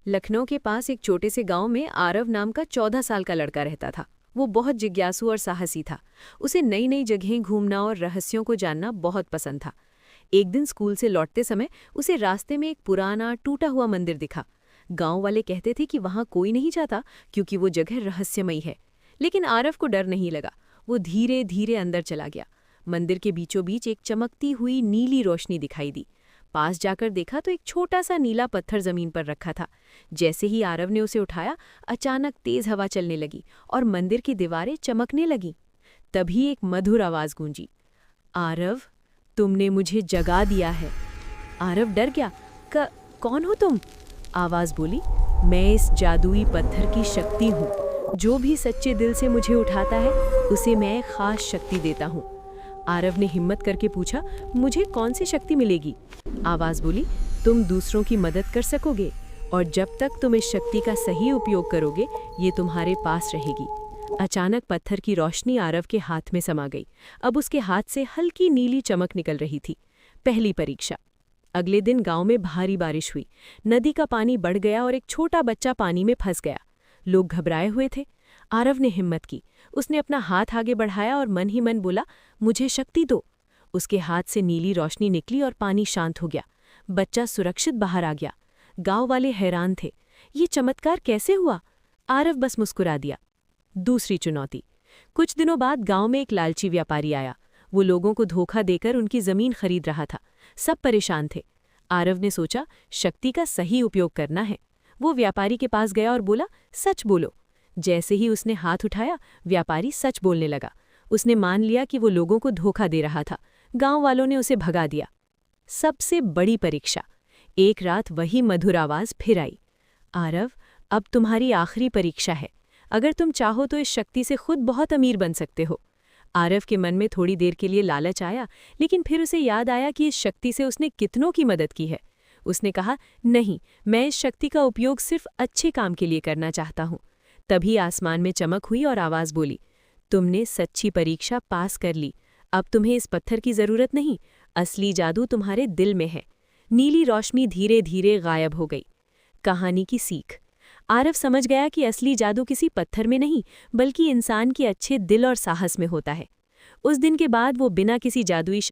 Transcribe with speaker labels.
Speaker 1: लखनऊ के पास एक छोटे से गांव में आरव नाम का 14 साल का लड़का रहता था। वो बहुत जिज्ञासु और साहसी था। उसे नई नई जगहें घूमना और रहस्यों को जानना बहुत पसंद था। एक दिन स्कूल से लौटते समय उसे रास्ते में एक पुराना टूटा हुआ मंदिर दिखा। गांव वाले कहते थे कि वहां कोई नहीं जाता क्योंकि वो जगह रहस्यमयी है। लेकिन आरव को डर नहीं लगा। वो धीरे धीरे अंदर चला गया। मंदिर के बीचों बीच एक चमकती हुई नीली रोशनी दिखाई दी। पास जाकर देखा तो एक छोटा सा नीला पत्थर जमीन पर रखा था। जैसे ही आरव ने उसे उठाया, अचानक तेज हवा चलने लगी और मंदिर की दीवारें चमकने लगीं। तभी एक मधुर आवाज गूंजी, आरव, तुमने मुझे जगा दिया है। आरव डर गया। कौन हो तुम? आवाज बोली, मैं इस जादुई पत्थर की शक्ति हूँ। जो भी सच्चे दिल से मुझे उठाता है उसे मैं एक खास शक्ति देता हूँ। आरव ने हिम्मत करके पूछा, मुझे कौन सी शक्ति मिलेगी? आवाज बोली, तुम दूसरों की मदद कर सकोगे और जब तक तुम इस शक्ति का सही उपयोग करोगे ये तुम्हारे पास रहेगी। अचानक पत्थर की रोशनी आरव के हाथ में समा गई। अब उसके हाथ से हल्की नीली चमक निकल रही थी। पहली परीक्षा। अगले दिन गांव में भारी बारिश हुई। नदी का पानी बढ़ गया और एक छोटा बच्चा पानी में फंस गया। लोग घबराए हुए थे। आरव ने हिम्मत की। उसने अपना हाथ आगे बढ़ाया और मन ही मन बोला, मुझे शक्ति दो। उसके हाथ से नीली रोशनी निकली और पानी शांत हो गया। बच्चा सुरक्षित बाहर आ गया। गांव वाले हैरान थे। ये चमत्कार कैसे हुआ? आरव बस मुस्कुरा दिया। दूसरी चुनौती। कुछ दिनों बाद गांव में एक लालची व्यापारी आया। वो लोगों को धोखा देकर उनकी जमीन खरीद रहा था। सब परेशान थे। आरव ने सोचा, शक्ति का सही उपयोग करना है। वो व्यापारी के पास गया और बोला, सच बोलो। जैसे ही उसने हाथ उठाया, व्यापारी सच बोलने लगा। उसने मान लिया कि वो लोगों को धोखा दे रहा था। गांव वालों ने उसे भगा दिया। सबसे बड़ी परीक्षा। एक रात वही मधुर आवाज फिर आई, आरव, अब तुम्हारी आखिरी परीक्षा है। अगर तुम चाहो तो इस शक्ति से खुद बहुत अमीर बन सकते हो। आरव के मन में थोड़ी देर के लिए लालच आया, लेकिन फिर उसे याद आया कि इस शक्ति से उसने कितनों की मदद की है। उसने कहा, नहीं, मैं इस शक्ति का उपयोग सिर्फ अच्छे काम के लिए करना चाहता हूँ। तभी आसमान में चमक हुई और आवाज बोली, तुमने सच्ची परीक्षा पास कर ली। अब तुम्हें इस पत्थर की जरूरत नहीं, असली जादू तुम्हारे दिल में है। नीली रोशनी धीरे धीरे गायब हो गई। कहानी की सीख। आरव समझ गया कि असली जादू किसी पत्थर में नहीं, बल्कि इंसान के अच्छे दिल और साहस में होता है। उस दिन के बाद वो बिना किसी जादुई